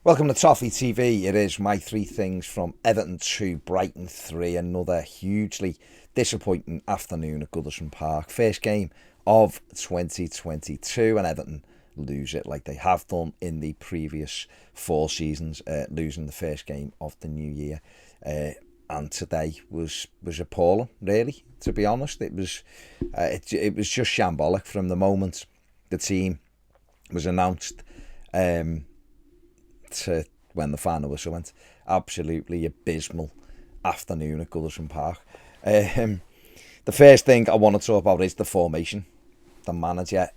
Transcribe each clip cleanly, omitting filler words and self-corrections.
Welcome to Toffee TV. It is my three things from Everton 2, Brighton 3. Another hugely disappointing afternoon at Goodison Park. First game of 2022, and Everton lose it like they have done in the previous four seasons, losing the first game of the new year. And today was appalling, really, to be honest. It was just shambolic from the moment the team was announced to when the final whistle went. Absolutely abysmal afternoon at Goodison Park. The first thing I want to talk about is the formation. The manager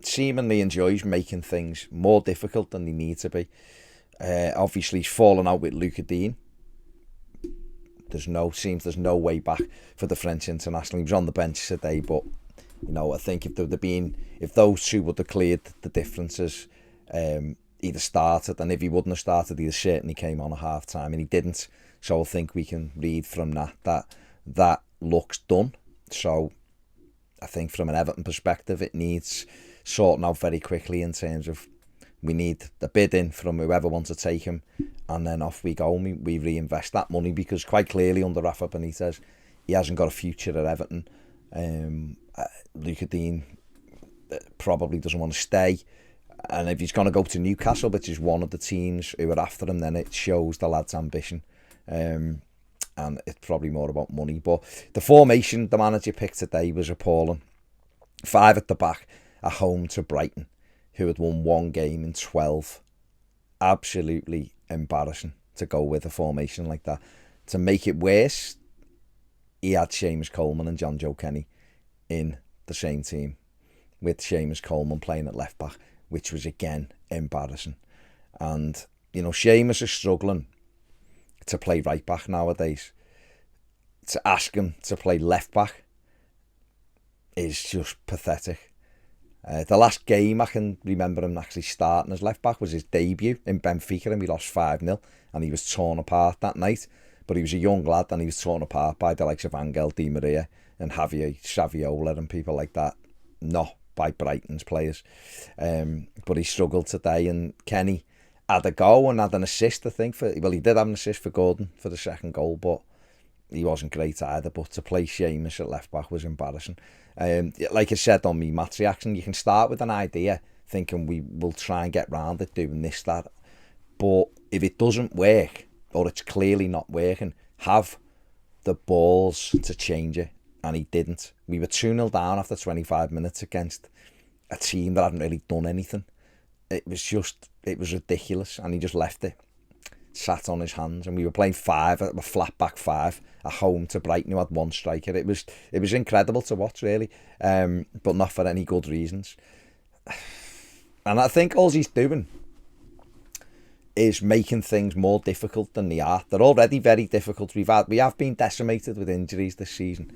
seemingly enjoys making things more difficult than they need to be. Obviously, he's fallen out with Luca Dean. There's no way back for the French international. He was on the bench today, but I think if those two would have cleared the differences, he'd have started, and if he wouldn't have started, he'd have certainly came on at half time, and he didn't. So I think we can read from that looks done. So I think from an Everton perspective, it needs sorting out very quickly in terms of we need the bid in from whoever wants to take him, and then off we go and we reinvest that money, because quite clearly under Rafa Benitez, he hasn't got a future at Everton. Luca Dean probably doesn't want to stay. And if he's going to go to Newcastle, which is one of the teams who are after him, then it shows the lad's ambition. And it's probably more about money. But the formation the manager picked today was appalling. 5 at the back, at home to Brighton, who had won one game in 12. Absolutely embarrassing to go with a formation like that. To make it worse, he had Seamus Coleman and John Joe Kenny in the same team, with Seamus Coleman playing at left back, which was again embarrassing. And Seamus is struggling to play right back nowadays. To ask him to play left back is just pathetic. The last game I can remember him actually starting as left back was his debut in Benfica, and we lost 5-0, and he was torn apart that night. But he was a young lad, and he was torn apart by the likes of Angel Di Maria and Javier Saviola and people like that. Not by Brighton's players. But he struggled today, and Kenny had a go and had an assist, I think. He did have an assist for Gordon for the second goal, but he wasn't great either. But to play Seamus at left back was embarrassing. Like I said on my match reaction, you can start with an idea thinking we will try and get round it, doing this, that. But if it doesn't work, or it's clearly not working, have the balls to change it. And he didn't. We were 2-0 down after 25 minutes against a team that hadn't really done anything. It was ridiculous, and he just left it. Sat on his hands, and we were playing a flat back 5 at home to Brighton, who had one striker. It was incredible to watch, really, but not for any good reasons. And I think all he's doing is making things more difficult than they are. They're already very difficult. We have been decimated with injuries this season.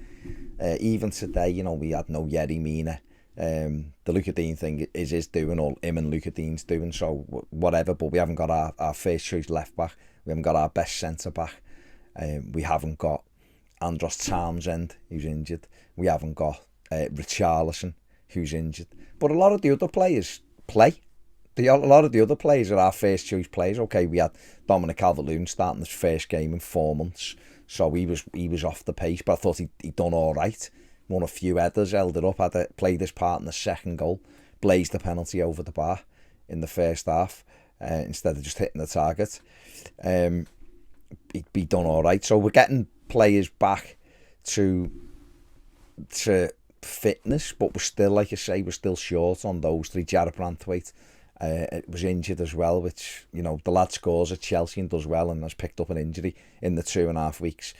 Even today, we had no Yerry Mina. The Luca Dean thing is his doing, or him and Luca Dean's doing, so whatever. But we haven't got our first choice left back. We haven't got our best centre back. We haven't got Andros Townsend, who's injured. We haven't got Richarlison, who's injured. But a lot of the other players play. A lot of the other players are our first choice players. Okay, we had Dominic Calvert-Lewin starting his first game in 4 months, so he was off the pace, but I thought he'd done all right. Won a few headers, held it up, played his part in the second goal, blazed the penalty over the bar in the first half instead of just hitting the target. He'd be done all right. So we're getting players back to fitness, but we're still, like I say, we're still short on those three. Jarrett Branthwaite was injured as well, which, the lad scores at Chelsea and does well, and has picked up an injury in the 2.5 weeks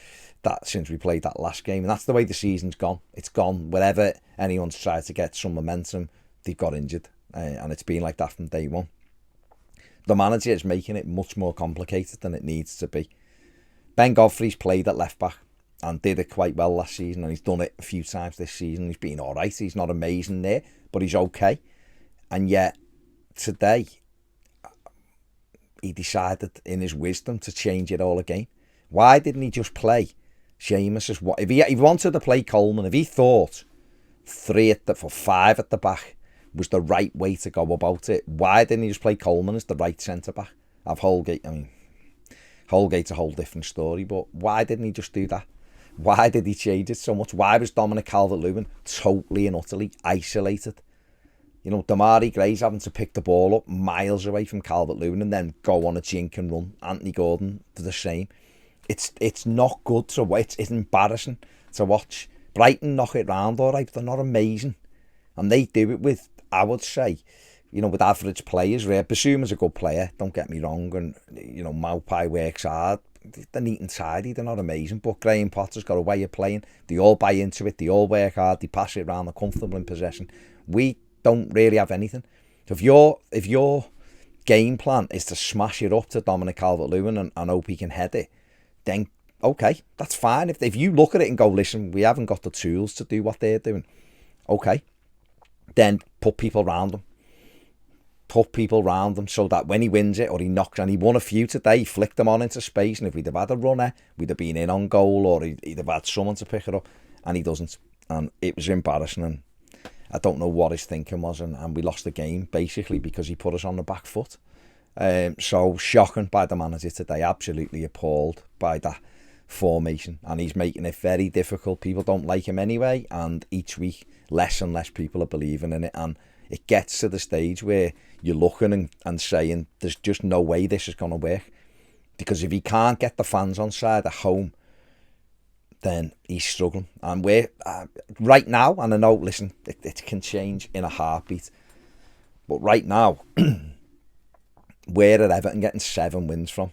since we played that last game. And that's the way the season's gone. It's gone. Wherever anyone's tried to get some momentum, they've got injured. And it's been like that from day one. The manager is making it much more complicated than it needs to be. Ben Godfrey's played at left back and did it quite well last season, and he's done it a few times this season. He's been all right. He's not amazing there, but he's okay. And yet today, he decided in his wisdom to change it all again. Why didn't he just play Seamus as what? If he wanted to play Coleman, if he thought 5 at the back was the right way to go about it, why didn't he just play Coleman as the right centre back? Have Holgate, Holgate's a whole different story, but why didn't he just do that? Why did he change it so much? Why was Dominic Calvert-Lewin totally and utterly isolated? Damari Gray's having to pick the ball up miles away from Calvert-Lewin and then go on a jink and run. Anthony Gordon do the same. It's not good to watch. It's embarrassing to watch. Brighton knock it round all right, but they're not amazing. And they do it with, I would say, with average players. Basuma's a good player, don't get me wrong, and Maupay works hard. They're neat and tidy, they're not amazing, but Graham Potter's got a way of playing. They all buy into it, they all work hard, they pass it around, they're comfortable in possession. We don't really have anything. So if your game plan is to smash it up to Dominic Calvert-Lewin and hope he can head it, then okay, that's fine. If you look at it and go, listen, we haven't got the tools to do what they're doing, okay, then put people around them. Put people round them so that when he wins it or he knocks, and he won a few today, he flicked them on into space, and if we'd have had a runner, we'd have been in on goal, or he'd have had someone to pick it up, and he doesn't. And it was embarrassing, and I don't know what his thinking was, and we lost the game basically because he put us on the back foot. So shocking by the manager today, absolutely appalled by that formation, and he's making it very difficult. People don't like him anyway, and each week less and less people are believing in it, and it gets to the stage where you're looking and saying there's just no way this is going to work, because if he can't get the fans on side at home, then he's struggling. And we're right now, and I know, listen, it can change in a heartbeat, but right now we're at Everton getting 7 wins from.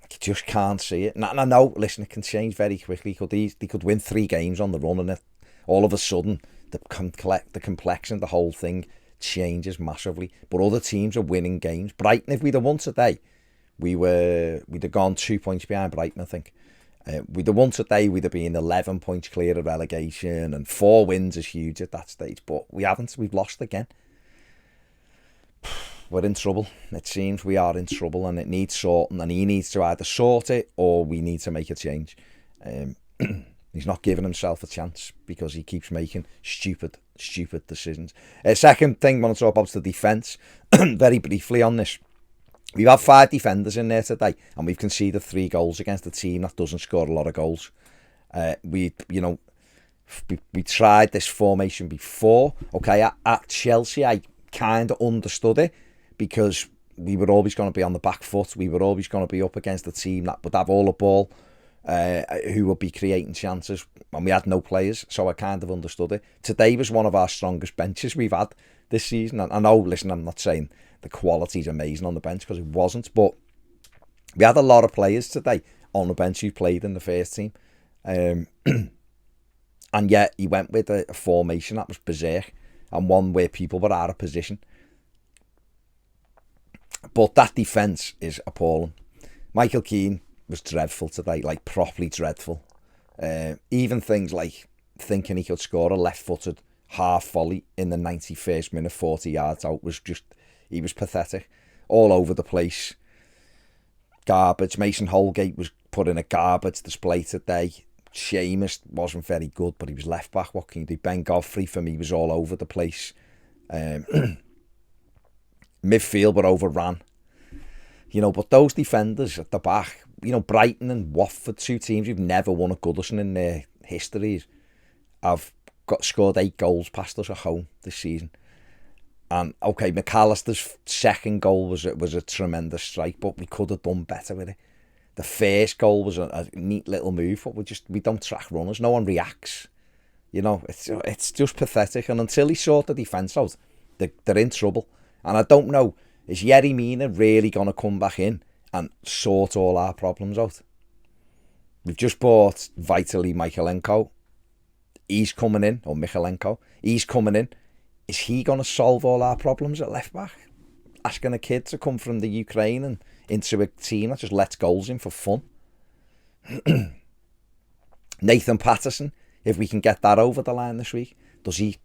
You just can't see it. And I know, listen, it can change very quickly. They could win 3 games on the run, and all of a sudden the complexion, the whole thing changes massively. But other teams are winning games. Brighton, if we'd have won today, we'd have gone 2 points behind Brighton, I think. We'd have won today, we'd have been 11 points clear of relegation, and 4 wins is huge at that stage. But we haven't. We've lost again. We're in trouble. It seems we are in trouble, and it needs sorting, and he needs to either sort it or we need to make a change. He's not giving himself a chance because he keeps making stupid decisions. Second thing I want to talk about is the defence. Very briefly on this. We've had 5 defenders in there today, and we've conceded 3 goals against a team that doesn't score a lot of goals. We tried this formation before. Okay, at Chelsea, I kind of understood it because we were always going to be on the back foot. We were always going to be up against a team that would have all the ball, who would be creating chances, and we had no players, so I kind of understood it. Today was one of our strongest benches we've had this season. And I know, listen, I'm not saying the quality's amazing on the bench, because it wasn't, but we had a lot of players today on the bench who played in the first team, and yet he went with a formation that was berserk, and one where people were out of position. But that defence is appalling. Michael Keane was dreadful today, like properly dreadful. Even things like thinking he could score a left-footed half volley in the 91st minute, 40 yards out, he was pathetic. All over the place. Garbage. Mason Holgate was put in a garbage display today. Seamus wasn't very good, but he was left back. What can you do? Ben Godfrey, for me, was all over the place. Midfield were overran. But those defenders at the back, Brighton and Watford, 2 teams who've never won at Goodison in their histories, have scored 8 goals past us at home this season. And okay, McAllister's second goal was a tremendous strike, but we could have done better with it. The first goal was a neat little move, but we don't track runners. No one reacts. It's just pathetic. And until he sort the defence out, they're in trouble. And I don't know, is Yerry Mina really going to come back in and sort all our problems out? We've just bought Vitaly Michalenko. He's coming in, or Michalenko. He's coming in. Is he going to solve all our problems at left back? Asking a kid to come from the Ukraine and into a team that just lets goals in for fun. Nathan Patterson, if we can get that over the line this week, does he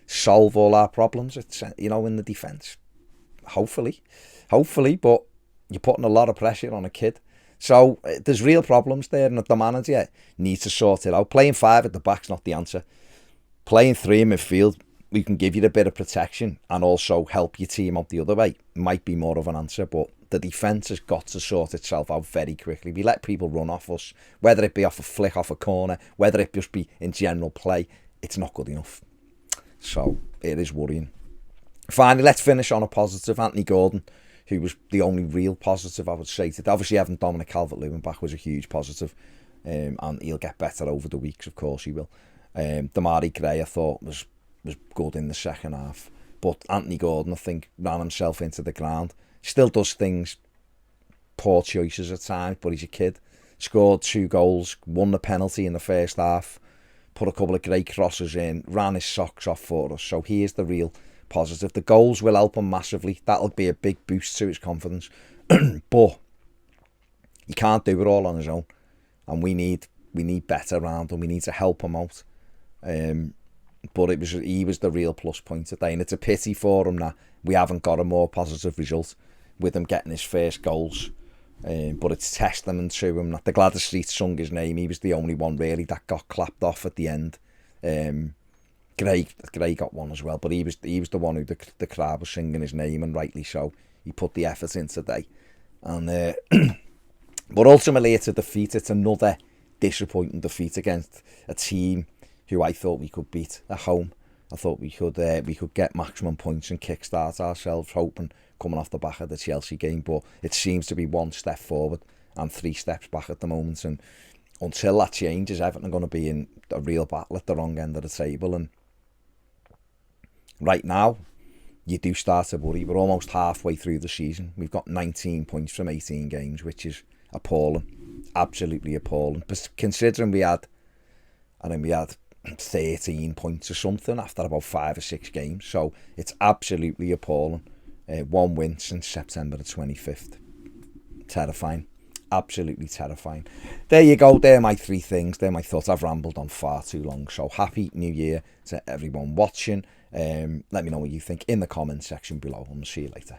solve all our problems? In the defence. Hopefully, but you're putting a lot of pressure on a kid. So there's real problems there, and the manager needs to sort it out. Playing 5 at the back's not the answer. Playing 3 in midfield we can give you a bit of protection and also help your team out the other way might be more of an answer, but the defence has got to sort itself out very quickly. We let people run off us, whether it be off a flick, off a corner, whether it just be in general play, it's not good enough. So it is worrying. Finally, let's finish on a positive. Anthony Gordon, who was the only real positive, I would say. Obviously, having Dominic Calvert-Lewin back was a huge positive, and he'll get better over the weeks, of course he will. Damari Gray, I thought, was good in the second half. But Anthony Gordon, I think, ran himself into the ground. Still does things, poor choices at times, but he's a kid. Scored 2 goals, won the penalty in the first half, put a couple of great crosses in, ran his socks off for us. So he is the real positive. The goals will help him massively. That'll be a big boost to his confidence. But he can't do it all on his own. And we need better around him. We need to help him out. But he was the real plus point today, and it's a pity for him that we haven't got a more positive result with him getting his first goals. But it's testament to him that the Gladys Street sung his name. He was the only one really that got clapped off at the end. Gray got one as well, but he was the one who the crowd was singing his name, and rightly so. He put the effort in today, and but ultimately it's a defeat. It's another disappointing defeat against a team who I thought we could beat at home. I thought we could get maximum points and kickstart ourselves, hoping coming off the back of the Chelsea game. But it seems to be 1 step forward and 3 steps back at the moment. And until that changes, Everton are going to be in a real battle at the wrong end of the table. And right now, you do start to worry. We're almost halfway through the season. We've got 19 points from 18 games, which is appalling, absolutely appalling. But considering we had 13 points or something after about 5 or 6 games, so it's absolutely appalling. 1 win since September the 25th. Terrifying, absolutely terrifying. There you go. They're my 3 things. They're my thoughts. I've rambled on far too long. So happy New Year to everyone watching. Let me know what you think in the comments section below, and we'll see you later.